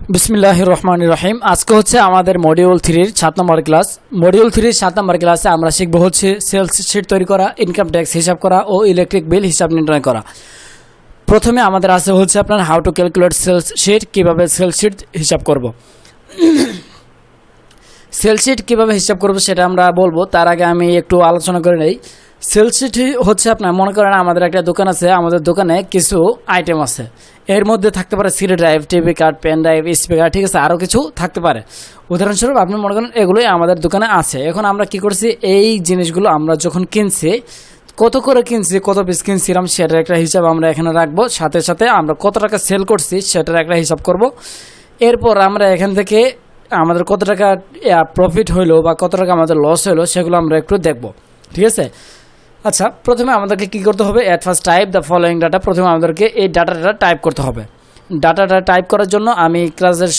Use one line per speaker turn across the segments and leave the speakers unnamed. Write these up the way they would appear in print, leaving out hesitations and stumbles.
বিসমিল্লাহির রহমানির রহিম। আজকে হচ্ছে আমাদের মডিউল 3-র 7 নম্বর ক্লাস। মডিউল 3-র 7 নম্বর ক্লাসে আমরা শিখব হচ্ছে সেলস শিট তৈরি করা, ইনকাম ট্যাক্স হিসাব করা ও ইলেকট্রিক বিল হিসাব নির্ণয় করা। প্রথমে আমাদের আছে হচ্ছে আপনার how to calculate sales sheet, কীভাবে সেলস শিট হিসাব করব। সেলস শিট কীভাবে হিসাব করব সেটা আমরা বলবো, তার আগে আমি একটু আলোচনা করে নেই। সেলস শিট হচ্ছে আপনার মনে করেন আমাদের একটা দোকান আছে, আমাদের দোকানে কিছু আইটেম আছে, এর মধ্যে থাকতে পারে CD drive, TV card, pen drive, speaker, ঠিক আছে, আরও কিছু থাকতে পারে। উদাহরণস্বরূপ আপনি মনে করেন এগুলোই আমাদের দোকানে আছে। এখন আমরা কি করছি, এই জিনিসগুলো আমরা যখন কিনছি, কত করে কিনছি, কত পিস কিনছিলাম সেটার একটা হিসাব আমরা এখানে রাখবো। সাথে সাথে আমরা কত টাকা সেল করছি সেটার একটা হিসাব করব। এরপর আমরা এখান থেকে আমাদের কত টাকা প্রফিট হইলো বা কত টাকা আমাদের লস হইলো সেগুলো আমরা একটু দেখব, ঠিক আছে। আচ্ছা, প্রথমে আমাদেরকে কী করতে হবে, at first type the following data. প্রথমে আমাদেরকে এই ডাটাটা টাইপ করতে হবে। ডাটাটা টাইপ করার জন্য আমি ক্লাসের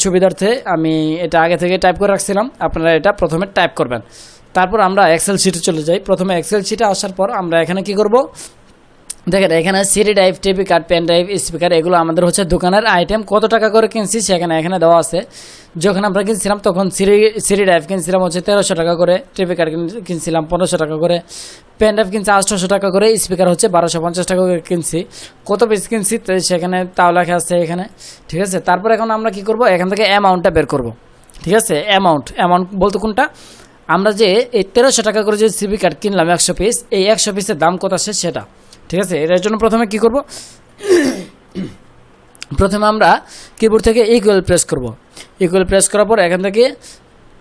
সুবিধার্থে আমি এটা আগে থেকে টাইপ করে রাখছিলাম, আপনারা এটা প্রথমে টাইপ করবেন। তারপর আমরা এক্সেল শিটে চলে যাই। প্রথমে এক্সেল শিটে আসার পর আমরা এখানে কি করব, দেখেন এখানে CD drive, TV card, pen drive, speaker, এগুলো আমাদের হচ্ছে দোকানের আইটেম। কত টাকা করে কিনছি সেখানে এখানে দেওয়া আছে। যখন আমরা কিনছিলাম তখন সিডি ড্রাইভ কিনছিলাম হচ্ছে 1300 টাকা করে, টিভি কার্ড কিনছিলাম 1500 টাকা করে, পেন ড্রাইভ কিনছি 800 টাকা করে, স্পিকার হচ্ছে 1250 টাকা করে কিনছি। কত পিস কিনছি সেখানে তাও লেখা আছে এখানে, ঠিক আছে। তারপর এখন আমরা কি করব, এখান থেকে অ্যামাউন্টটা বের করব, ঠিক আছে। অ্যামাউন্ট বলতে কোনটা, আমরা যে এই 1300 টাকা করে যে সিবি কার্ড কিনলাম 100 পিস, এই 100 পিসের দাম কত আছে সেটা, ঠিক আছে। এর জন্য প্রথমে কি করব, প্রথমে আমরা কিবোর্ড থেকে ইকুয়াল প্রেস করব। ইকুয়াল প্রেস করার পর এখান থেকে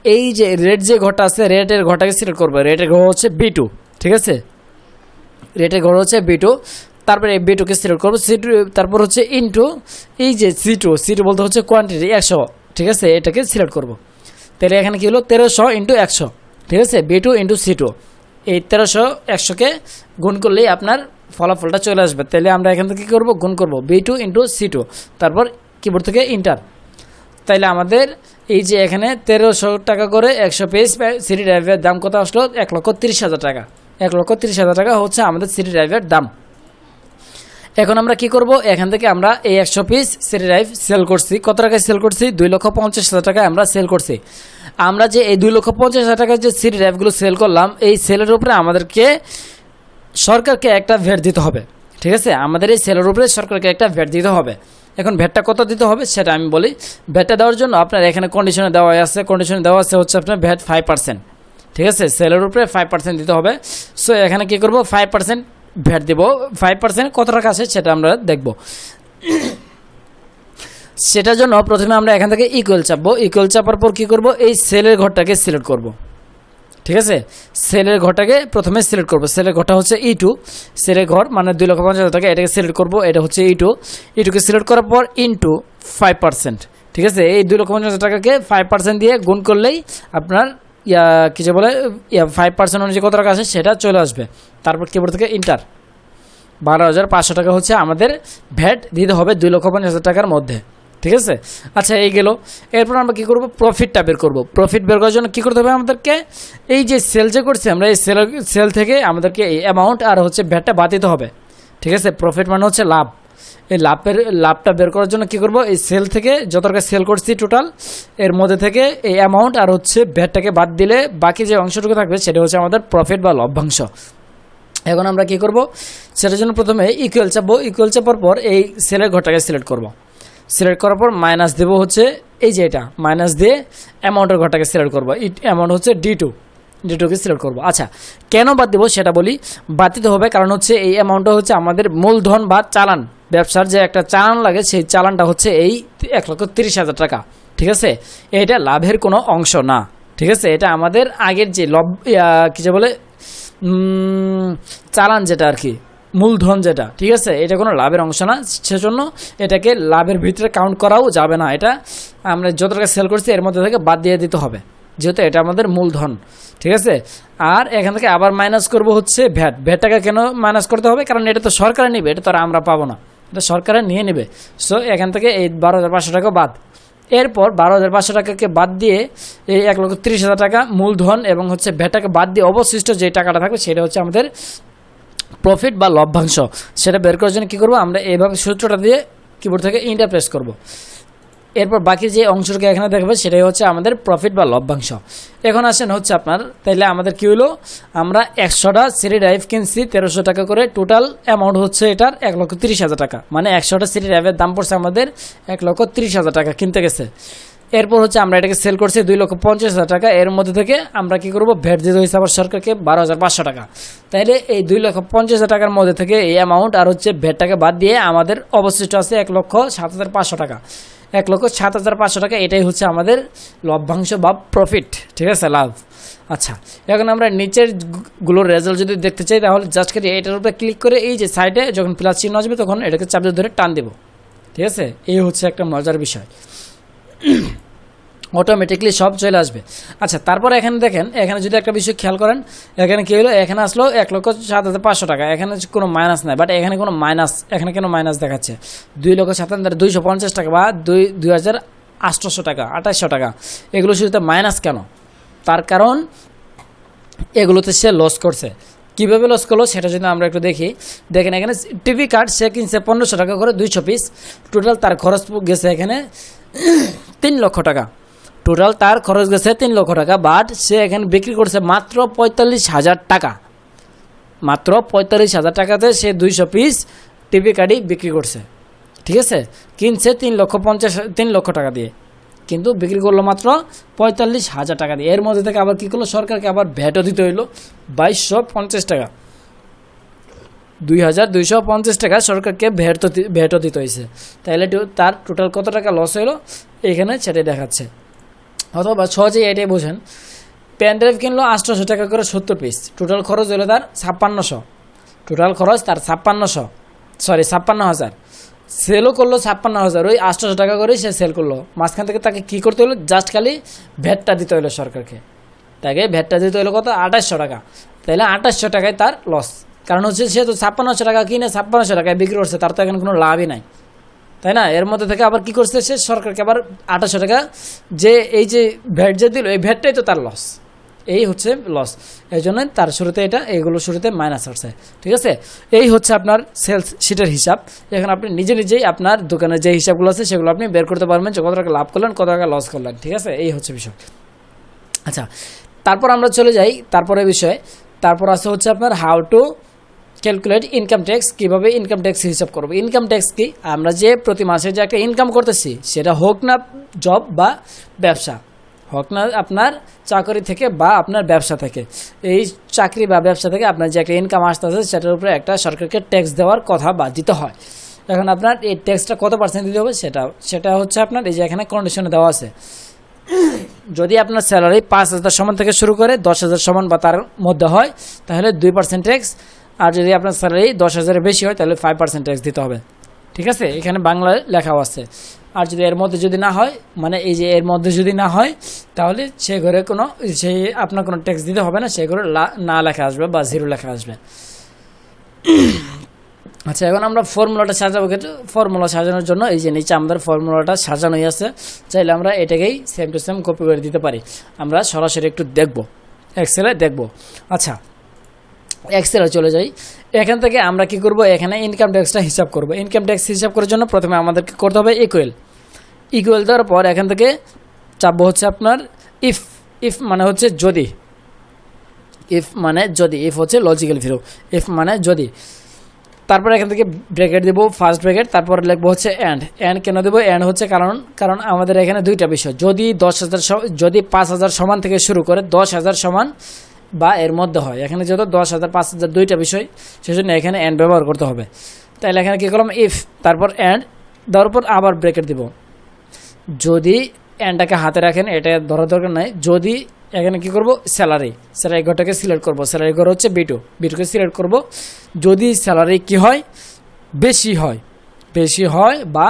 এই যে রেট যে ঘরটা আছে, রেটের ঘরটাকে সিলেক্ট করব। রেটের ঘর হচ্ছে B2, ঠিক আছে, রেটের ঘর হচ্ছে B2। তারপরে এই B2কে সিলেক্ট করব। তারপর হচ্ছে ইনটু এই যে C2 বলতে হচ্ছে কোয়ান্টিটি 100, ঠিক আছে, এটাকে সিলেক্ট করব। তাহলে এখানে কি হলো 1300 ইন্টু 100, ঠিক আছে, B2 ইন্টু C2। এই 1300 100কে গুণ করলেই আপনার ফলাফলটা চলে আসবে। তাহলে আমরা এখান থেকে কী করবো, গুণ করব B2 ইন্টু C2, তারপর কিবোর্ড থেকে ইন্টার। তাইলে আমাদের এই যে এখানে 1300 টাকা করে 100 পিস সিডি ড্রাইভের দাম কত আসলো, 1,30,000 টাকা। 1,30,000 টাকা হচ্ছে আমাদের সিডি ড্রাইভের দাম। এখন আমরা কি করব, এখান থেকে আমরা এই 100 পিস সিডি ড্রাইভ সেল করছি, কত টাকায় সেল করছি, 2,50,000 টাকায় আমরা সেল করছি। আমরা যে এই 2,50,000 টাকার যে সিডি ড্রাইভগুলো সেল করলাম, এই সেলের উপরে আমাদেরকে সরকারকে একটা ভ্যাট দিতে হবে, ঠিক আছে। আমাদের এই সেলের উপরে সরকারকে একটা ভ্যাট দিতে হবে। এখন ভ্যাটটা কত দিতে হবে সেটা আমি বলি। ভ্যাটটা দেওয়ার জন্য আপনার এখানে কন্ডিশনে দেওয়া আছে হচ্ছে আপনার ভ্যাট 5%, ঠিক আছে, সেলের উপরে 5% দিতে হবে। সো এখানে কি করব, 5% ভ্যাট দেব। 5% কত টাকা আছে সেটা আমরা দেখব। সেটার জন্য প্রথমে আমরা এখান থেকে ইকুয়াল চাপবো। ইকুয়াল চাপার পর কী করব, এই সেলের ঘরটাকে সিলেক্ট করব, ঠিক আছে। সেলের ঘরটাকে প্রথমে সিলেক্ট করব। সেলের ঘরটা হচ্ছে E2, সেলের ঘর মানে 2,50,000 টাকা, এটাকে সিলেক্ট করব। এটা হচ্ছে E2কে সিলেক্ট করার পর ইনটু 5%, ঠিক আছে। এই 2,50,000 টাকাকে 5% দিয়ে গুণ করলেই আপনার কি যে বলে 5% অনুযায়ী কত টাকা আছে সেটা চলে আসবে। তারপর কিবোর্ড থেকে ইন্টার। 12,500 টাকা হচ্ছে আমাদের ভ্যাট দিতে হবে 2,50,000 টাকার মধ্যে, ঠিক আছে। আচ্ছা, এই গেল। এরপর আমরা কী করব, প্রফিটটা বের করব। প্রফিট বের করার জন্য কী করতে হবে আমাদেরকে, এই যে সেল যে করছি আমরা, এই সেল থেকে আমাদেরকে এই অ্যামাউন্ট আর হচ্ছে ভ্যাটটা বাদ দিতে হবে, ঠিক আছে। প্রফিট মানে হচ্ছে লাভ। এই লাভটা বের করার জন্য কী করব, এই সেল থেকে যত টাকা সেল করছি টোটাল, এর মধ্যে থেকে এই অ্যামাউন্ট আর হচ্ছে ভ্যাটটাকে বাদ দিলে বাকি যে অংশটুকু থাকবে সেটা হচ্ছে আমাদের প্রফিট বা লভ্যাংশ। এখন আমরা কী করব, সেটার জন্য প্রথমে ইকুয়াল চাপবো। ইকুয়াল চাপার পর এই সেলের ঘরটাকে সিলেক্ট করব। সিলেক্ট করার পর মাইনাস দেবো হচ্ছে এই যে এটা, মাইনাস দিয়ে অ্যামাউন্টের ঘরটাকে সিলেক্ট করবো। অ্যামাউন্ট হচ্ছে D2কে সিলেক্ট করবো। আচ্ছা, কেন বাদ দেবো সেটা বলি। বাদ দিতে হবে কারণ হচ্ছে এই অ্যামাউন্টটা হচ্ছে আমাদের মূলধন বা চালান, ব্যবসার যে একটা চালান লাগে, সেই চালানটা হচ্ছে এই 1,30,000 টাকা, ঠিক আছে। এটা লাভের কোনো অংশ না, ঠিক আছে। এটা আমাদের আগের যে কী যে বলে চালান যেটা আর কি, মূলধন যেটা, ঠিক আছে, এটা কোনো লাভের অংশ না। সেজন্য এটাকে লাভের ভিতরে কাউন্ট করাও যাবে না। এটা আমরা যত টাকা সেল করছি এর মধ্যে থেকে বাদ দিয়ে দিতে হবে, যেহেতু এটা আমাদের মূলধন, ঠিক আছে। আর এখান থেকে আবার মাইনাস করব হচ্ছে ভ্যাটটাকে কেন মাইনাস করতে হবে, কারণ এটা তো সরকারে নেবে, এটা তো আর আমরা পাবো না, এটা সরকারে নিয়ে নেবে। সো এখান থেকে এই 12,500 টাকা বাদ। এরপর 12,500 টাকাকে বাদ দিয়ে এই 1,30,000 টাকা মূলধন এবং হচ্ছে ভ্যাটটাকে বাদ দিয়ে অবশিষ্ট যে টাকাটা থাকবে সেটা হচ্ছে আমাদের প্রফিট বা লভ্যাংশ। সেটা বের করার জন্য কী করবো, আমরা এইভাবে সূত্রটা দিয়ে কিবোর্ড থেকে ইন্টার প্রেস করব। এরপর বাকি যে অংশটাকে এখানে দেখবে সেটাই হচ্ছে আমাদের প্রফিট বা লভ্যাংশ। এখন আসেন হচ্ছে আপনার, তাইলে আমাদের কি হলো, আমরা 100টা সিডি ড্রাইভ কিনছি 1300 টাকা করে, টোটাল অ্যামাউন্ট হচ্ছে এটার 1,30,000 টাকা, মানে 100টা সিডি ড্রাইভের দাম পড়ছে আমাদের 1,30,000 টাকা কিনতে গেছে। এরপর হচ্ছে আমরা এটাকে সেল করছি 2,50,000 টাকা, এর মধ্যে থেকে আমরা কি করব, ভ্যাট দিতে হয়েছে আবার সরকারকে 12,500 টাকা। তাইলে এই 2,50,000 টাকার মধ্যে থেকে এই অ্যামাউন্ট আর হচ্ছে ভ্যাটটাকে বাদ দিয়ে আমাদের অবশিষ্ট আছে 1,07,500 টাকা। 1,07,500 টাকা, এটাই হচ্ছে আমাদের লভ্যাংশ বা প্রফিট, ঠিক আছে, লাভ। আচ্ছা, এখন আমরা নিচের গুলোর রেজাল্ট যদি দেখতে চাই তাহলে জাস্ট করে এটার উপরে ক্লিক করে এই যে সাইডে যখন প্লাস চিহ্ন আসবে তখন এটাকে চাপ দিয়ে ধরে টান দেব, ঠিক আছে। এই হচ্ছে একটা মজার বিষয়, অটোমেটিকলি সব চলে আসবে। আচ্ছা, তারপরে এখানে দেখেন, এখানে যদি একটা বিষয় খেয়াল করেন, এখানে কি হলো, এখানে আসলো 1,07,500 টাকা, এখানে কোনো মাইনাস নাই, বাট এখানে কোনো মাইনাস, এখানে কেন মাইনাস দেখাচ্ছে, 2,07,250 টাকা বা 2,800 টাকা, 2,800 টাকা, এগুলো শুধু মাইনাস কেন? তার কারণ এগুলোতে সে লস করছে। কীভাবে লস করলো সেটা যদি আমরা একটু দেখি, দেখেন এখানে টিভি কার্ড সে কিনছে 1,500 টাকা করে 200 পিস, টোটাল তার খরচ গেছে এখানে 3 লক্ষ টাকা, টোটাল তার খরচ গেছে 3 লক্ষ টাকা, বাট সে এখানে বিক্রি করছে মাত্র 45,000 টাকা, মাত্র 45,000 টাকাতে সে 200 পিস টিভি কার্ডই বিক্রি করছে, ঠিক আছে। কিনছে 3 লক্ষ টাকা দিয়ে, কিন্তু বিক্রি করলো মাত্র 45,000 টাকা দিয়ে। এর মধ্যে থেকে আবার কী করলো, সরকারকে আবার ভ্যাটও দিতে হইলো 2,250 টাকা, 2,250 টাকা সরকারকে ভ্যাটও দিতে হয়েছে। তাইলে তার টোটাল কত টাকা লস হলো এখানে সেটাই দেখাচ্ছে। অথবা সহজেই এটাই বোঝেন, পেন ড্রাইভ কিনলো 800 টাকা করে 70 পিস, টোটাল খরচ হলো তার 5600, টোটাল খরচ তার 56,000, সেলও করলো 56,000, ওই 800 টাকা করে সে সেল করলো। মাঝখান থেকে তাকে কী করতে হলো, জাস্ট খালি ভ্যাটটা দিতে হলো সরকারকে, তাকে ভ্যাটটা দিতে হলো কত, 2,800 টাকা। তাহলে 2,800 টাকায় তার লস, কারণ হচ্ছে সে তো 56,000 টাকা কিনে 56,000 টাকায় বিক্রি করছে, তার তো এখানে কোনো লাভই নাই, তাই না। এর মধ্যে থেকে আবার কি করছে সে, সরকারকে আবার 2,800 টাকা যে এই যে ভ্যাট যে দিল, এই ভ্যাটটাই তো তার লস, এই হচ্ছে লস। এই জন্য তার শুরুতে এইগুলো শুরুতে মাইনাস আসছে, ঠিক আছে। এই হচ্ছে আপনার সেলস শিটের হিসাব। এখন আপনি নিজেই আপনার দোকানের যে হিসাবগুলো আছে সেগুলো আপনি বের করতে পারবেন যে কত টাকা লাভ করলেন, কত টাকা লস করলেন, ঠিক আছে। এই হচ্ছে বিষয়। আচ্ছা, তারপর আমরা চলে যাই তারপরে বিষয়ে। তারপর আছে হচ্ছে আপনার how to calculate income tax, কীভাবে ইনকাম ট্যাক্স হিসাব করবো। ইনকাম ট্যাক্স কি, আমরা যে প্রতি মাসে যে একটা ইনকাম করতেছি, সেটা হোক না জব বা ব্যবসা, হোক না আপনার চাকরি থেকে বা আপনার ব্যবসা থেকে, এই চাকরি বা ব্যবসা থেকে আপনার যে একটা ইনকাম আসতেছে সেটার উপরে একটা সরকারকে ট্যাক্স দেওয়ার কথা বা দিতে হয়। এখন আপনার এই ট্যাক্সটা কত % দিতে হবে সেটা হচ্ছে আপনার এই যে এখানে কন্ডিশনে দেওয়া আছে। যদি আপনার স্যালারি 5,000 সমান থেকে শুরু করে 10,000 সমান বা তার মধ্যে হয় তাহলে 2% ট্যাক্স, আর যদি আপনার স্যালারি 10,000-এর বেশি হয় তাহলে 5% ট্যাক্স দিতে হবে, ঠিক আছে। এখানে বাংলায় লেখাও আছে। আর যদি এর মধ্যে যদি না হয়, মানে এই যে এর মধ্যে যদি না হয় তাহলে সে ঘরে আপনার কোনো ট্যাক্স দিতে হবে না, সে ঘরে না লেখা আসবে বা 0 লেখা আসবে। আচ্ছা, এখন আমরা ফর্মুলাটা সাজাবো। ফর্মুলা সাজানোর জন্য এই যে নিচে আমাদের ফর্মুলাটা সাজানোই আছে, চাইলে আমরা এটাকেই সেম টু সেম কপি করে দিতে পারি। আমরা সরাসরি একটু দেখবো, এক্সেলে দেখবো। আচ্ছা, এক্সেলে চলে যাই। এখান থেকে আমরা কি করব, এখানে ইনকাম ট্যাক্সটা হিসাব করব। ইনকাম ট্যাক্স হিসাব করার জন্য প্রথমে আমাদেরকে করতে হবে ইকুয়াল দেওয়ার পর এখান থেকে চাপবো হচ্ছে আপনার ইফ মানে হচ্ছে যদি, ইফ হচ্ছে লজিক্যাল ভ্যালু, ইফ মানে যদি। তারপর এখান থেকে ব্র্যাকেট দেবো, ফার্স্ট ব্র্যাকেট, তারপর লিখবো হচ্ছে এন্ড কেন দেবো, এন্ড হচ্ছে কারণ আমাদের এখানে দুইটা বিষয়, যদি 5,000 সমান থেকে শুরু করে 10,000 সমান বা এর মধ্যে হয়, এখানে যেহেতু 10,000 5,000 দুইটা বিষয়, সেজন্য এখানে এন্ড ব্যবহার করতে হবে। তাহলে এখানে কী করলাম, ইফ তারপর এন্ড দেওয়ার পর আবার ব্র্যাকেট দিব। যদি এন্ডটাকে হাতে রাখেন, এটা ধরার দরকার নাই। যদি এখানে কি করব, স্যালারি ঘরটাকে সিলেক্ট করব, স্যালারি ঘর হচ্ছে বিটুকে সিলেক্ট করব। যদি স্যালারি কি হয়, বেশি হয় বা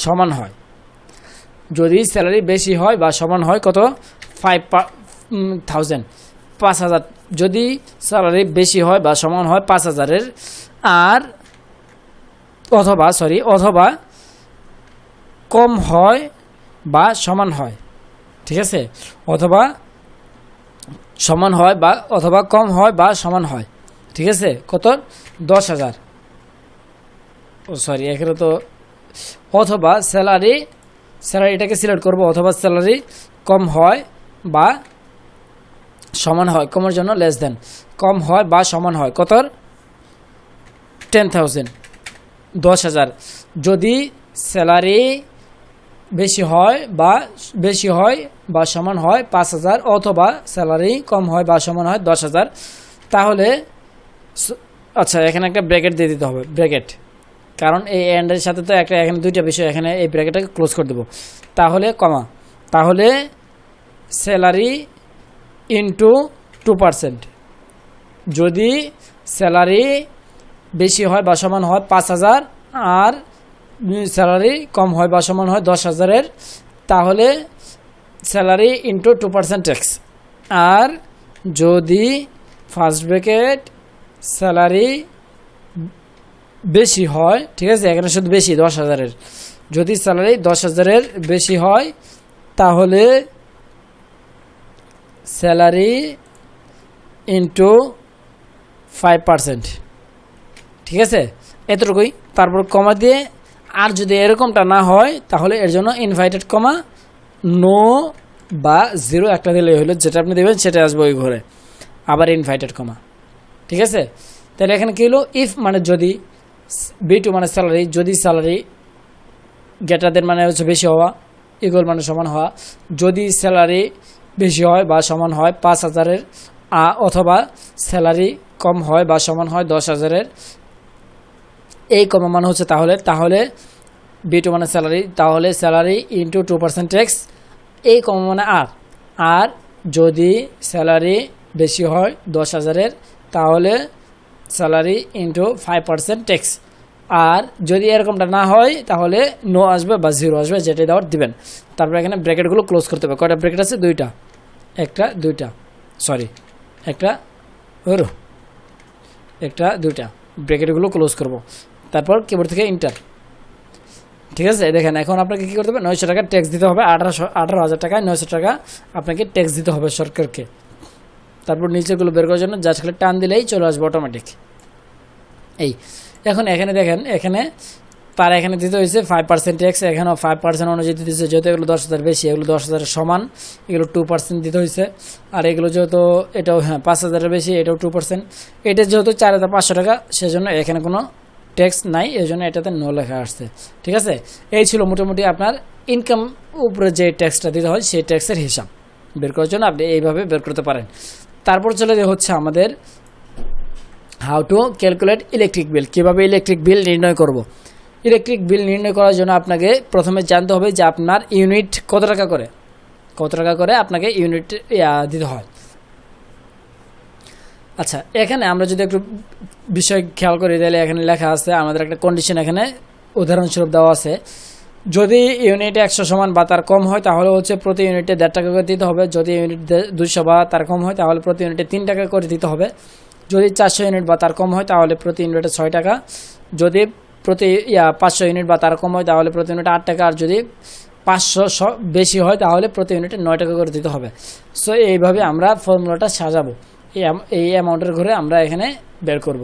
সমান হয়, যদি স্যালারি বেশি হয় বা সমান হয় কত, 5,000, যদি স্যালারি বেশি হয় বা সমান হয় 5,000-এর, আর অথবা কম হয় বা সমান হয়, ঠিক আছে, অথবা সমান হয় বা অথবা কম হয় বা সমান হয়, ঠিক আছে। কত, 10,000, এখানে তো অথবা স্যালারি স্যালারি এটাকে সিলেক্ট করব, অথবা স্যালারি কম হয় বা সমান হয়, কমের জন্য লেস দেন, কম হয় বা সমান হয় কতর 10,000 10,000। যদি স্যালারি বেশি হয় বা সমান হয় 5,000, অথবা স্যালারি কম হয় বা সমান হয় 10,000, তাহলে আচ্ছা এখানে একটা ব্র্যাকেট দিয়ে দিতে হবে, ব্র্যাকেট, কারণ এই এন্ডের সাথে তো একটা এখানে দুইটা বিষয়, এখানে এই ব্র্যাকেটটাকে ক্লোজ করে দেবো। তাহলে কমা, তাহলে স্যালারি ইন্টু 2%, যদি স্যালারি বেশি হয় বা সমান হয় 5,000 আর স্যালারি কম হয় বা সমান হয় 10,000, তাহলে স্যালারি ইন্টু 2% ট্যাক্স। আর যদি ফার্স্ট ব্র্যাকেট স্যালারি বেশি হয়, ঠিক আছে, এখানে শুধু বেশি 10,000, যদি স্যালারি 10,000 বেশি হয় তাহলে স্যালারি ইন্টু 5%, ঠিক আছে, এতটুকুই। তারপর কমা দিয়ে, আর যদি এরকমটা না হয় তাহলে এর জন্য ইনভাইটেড কমা, নো বা 0 একটা দিলেই হলো, যেটা আপনি দেবেন সেটা আসবে ওই ঘরে, আবার ইনভাইটেড কমা, ঠিক আছে। তাহলে এখানে কী হলো, ইফ মানে যদি, B2 মানে স্যালারি, যদি স্যালারি গ্রেটার মানে হচ্ছে বেশি হওয়া, ইকুয়াল মানে সমান হওয়া, যদি স্যালারি বেশি হয় বা সমান হয় 5,000, অথবা স্যালারি কম হয় বা সমান হয় 10,000, এই কমা মানে হচ্ছে তাহলে B2 মানে স্যালারি, তাহলে স্যালারি ইন্টু 2% ট্যাক্স, এই কমা মানে আর যদি স্যালারি বেশি হয় 10,000, তাহলে স্যালারি ইন্টু 5% ট্যাক্স। আর যদি এরকমটা না হয় তাহলে নো আসবে বা 0 আসবে, যেটা দেওয়ার দিবেন। তারপর এখানে ব্র্যাকেটগুলো ক্লোজ করতে হবে। কয়টা ব্র্যাকেট আছে? দুইটা, দুইটা ব্র্যাকেটগুলো ক্লোজ করব। তারপর কিবোর্ড থেকে ইন্টার, ঠিক আছে। দেখেন এখন আপনাকে কী করতে হবে, 900 টাকা ট্যাক্স দিতে হবে, 18,000 টাকায় 900 টাকা আপনাকে ট্যাক্স দিতে হবে সরকারকে। তারপর নিচেগুলো বের করার জন্য জাস্ট খালি টান দিলেই চলে আসবে অটোমেটিক। এই এখন এখানে দেখেন, এখানে তার এখানে দিতে হয়েছে 5% ট্যাক্স, এখানেও 5% অনুযায়ী দিতে হয়েছে, যেহেতু এগুলো 10,000 বেশি, এগুলো 10,000 সমান, এগুলো 2% দিতে হয়েছে। আর এগুলো যেহেতু এটাও 5,000 বেশি, এটাও 2%, এটা যেহেতু 4,500 টাকা, সেজন্য এখানে কোনো ট্যাক্স নাই, এই জন্য এটাতে নো লেখা আসছে, ঠিক আছে। এই ছিল মোটামুটি আপনার ইনকাম উপরে যে ট্যাক্সটা দিতে হয় সেই ট্যাক্সের হিসাব বের করার জন্য আপনি এইভাবে বের করতে পারেন। তারপর চলে যে হচ্ছে আমাদের how to calculate electric bill, কীভাবে ইলেকট্রিক বিল নির্ণয় করব। ইলেকট্রিক বিল নির্ণয় করার জন্য আপনাকে প্রথমে জানতে হবে যে আপনার ইউনিট কত টাকা করে আপনাকে ইউনিট দিতে হয়। আচ্ছা, এখানে আমরা যদি একটু বিষয় খেয়াল করি তাহলে এখানে লেখা আছে আমাদের একটা কন্ডিশন, এখানে উদাহরণস্বরূপ দেওয়া আছে, যদি ইউনিট 100 সমান বা তার কম হয় তাহলে হচ্ছে প্রতি ইউনিটে 1.5 টাকা করে দিতে হবে। যদি ইউনিট 200 বা তার কম হয় তাহলে প্রতি ইউনিটে 3 টাকা করে দিতে হবে। যদি 400 ইউনিট বা তার কম হয় তাহলে প্রতি ইউনিটে 6 টাকা। যদি প্রতি 500 ইউনিট বা তার কম হয় তাহলে প্রতি ইউনিটে 8 টাকা। আর যদি 500 বেশি হয় তাহলে প্রতি ইউনিটে 9 টাকা করে দিতে হবে। সো এইভাবে আমরা ফর্মুলাটা সাজাবো, এই অ্যামাউন্টের ঘরে আমরা এখানে বের করব।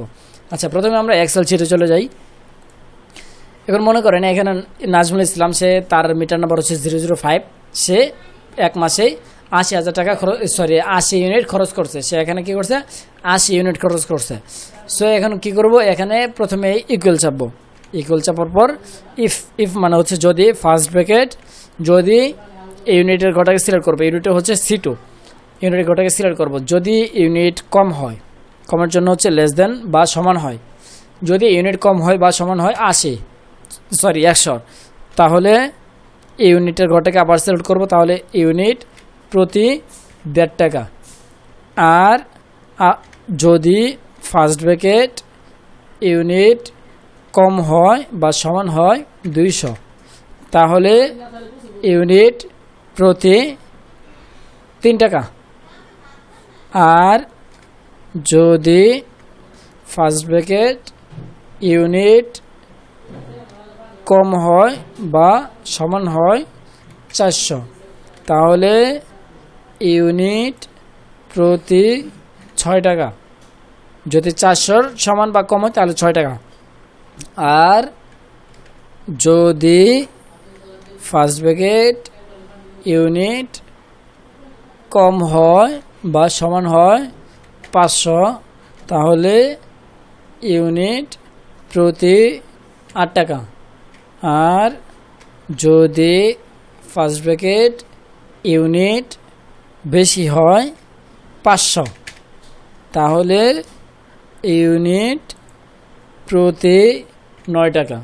আচ্ছা, প্রথমে আমরা এক্সেল শিটে চলে যাই। এখন মনে করেন এখানে নাজমুল ইসলাম, সে তার মিটার নাম্বার হচ্ছে 005, সে এক মাসে 80,000 টাকা 80 ইউনিট খরচ করছে। সে এখানে কি করছে, 80 ইউনিট খরচ করছে। সো এখন কি করব, এখানে প্রথমে ইকুয়াল চাপবো, ইকুয়াল চাপার পর ইফ মানে হচ্ছে যদি, ফার্স্ট ব্র্যাকেট, যদি ইউনিটের ঘটাকে সিলেক্ট করবো, ইউনিটে হচ্ছে C2, ইউনিটের ঘটাকে সিলেক্ট করব। যদি ইউনিট কম হয়, কমের জন্য হচ্ছে লেস দেন বা সমান হয়, যদি ইউনিট কম হয় বা সমান হয় 100, তাহলে ইউনিটের ঘটাকে আবার সিলেক্ট করব, তাহলে ইউনিট প্রতি 1.5 টাকা। আর যদি ফার্স্ট ব্র্যাকেট ইউনিট কম হয় বা সমান হয় 200, তাহলে ইউনিট প্রতি 3 টাকা। আর যদি ফার্স্ট ব্র্যাকেট ইউনিট কম হয় বা সমান হয় 400, তাহলে ইউনিট প্রতি 6 টাকা। যদি 400 সমান বা কম হয় তাহলে 6 টাকা। আর যদি ফার্স্ট ব্র্যাকেট ইউনিট কম হয় বা সমান হয় 500, তাহলে ইউনিট প্রতি 8 টাকা। আর যদি ফার্স্ট ব্র্যাকেট ইউনিট বেশি হয় 500, তাহলে ইউনিট প্রতি 9 টাকা।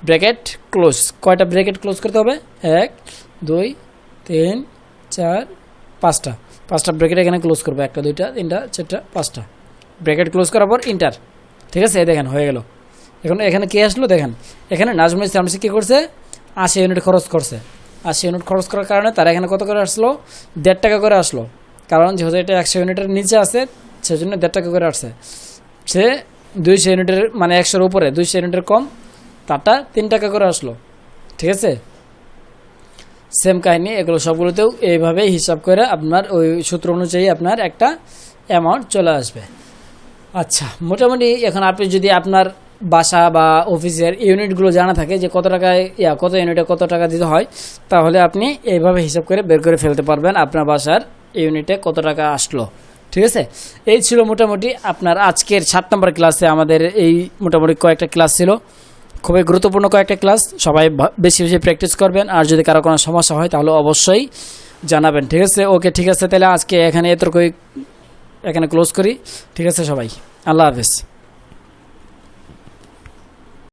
Bracket close. কয়টা ব্র্যাকেট ক্লোজ করতে হবে? 1 2 3 4 5টা। 5টা ব্র্যাকেট এখানে ক্লোজ করবো, 1টা 2টা 3টা 4টা 5টা ব্র্যাকেট ক্লোজ করার পর ইন্টার। ঠিক আছে, দেখেন হয়ে গেল। এখন এখানে কে আসলো দেখেন, এখানে নাজমুল ইসলাম কী করছে, 80 ইউনিট খরচ করছে। 80 ইউনিট খরচ করার কারণে তারা এখানে কত করে আসলো? 1.5 টাকা করে আসলো। কারণ যেহেতু এটা 100 ইউনিটের নিচে আছে, সেজন্য 1.5 টাকা করে আসছে। সে 200 ইউনিটের মানে 100-এর উপরে 200 ইউনিটের কম, তারটা 3 টাকা করে আসলো। ঠিক আছে, সেম কাহিনী এগুলো সবগুলোতেও এইভাবে হিসাব করে আপনার ওই সূত্র অনুযায়ী আপনার একটা অ্যামাউন্ট চলে আসবে। আচ্ছা, মোটামুটি এখন আপনি যদি আপনার বাসা বা অফিসের ইউনিটগুলো জানা থাকে যে কত টাকায় কত ইউনিটে কত টাকা দিতে হয়, তাহলে আপনি এইভাবে হিসাব করে বের করে ফেলতে পারবেন আপনার বাসার ইউনিটে কত টাকা আসলো। ঠিক আছে, এই ছিল মোটামুটি আপনার আজকের 7 নম্বর ক্লাসে আমাদের এই মোটামুটি কয়েকটা ক্লাস ছিল, খুবই গুরুত্বপূর্ণ কয়েকটা ক্লাস। সবাই বেশি বেশি প্র্যাকটিস করবেন, আর যদি কারো কোনো সমস্যা হয় তাহলে অবশ্যই জানাবেন। ঠিক আছে, ওকে, ঠিক আছে, তাহলে আজকে এখানে এতটুকুই, এখানে ক্লোজ করি। ঠিক আছে সবাই, আল্লাহ হাফেজ।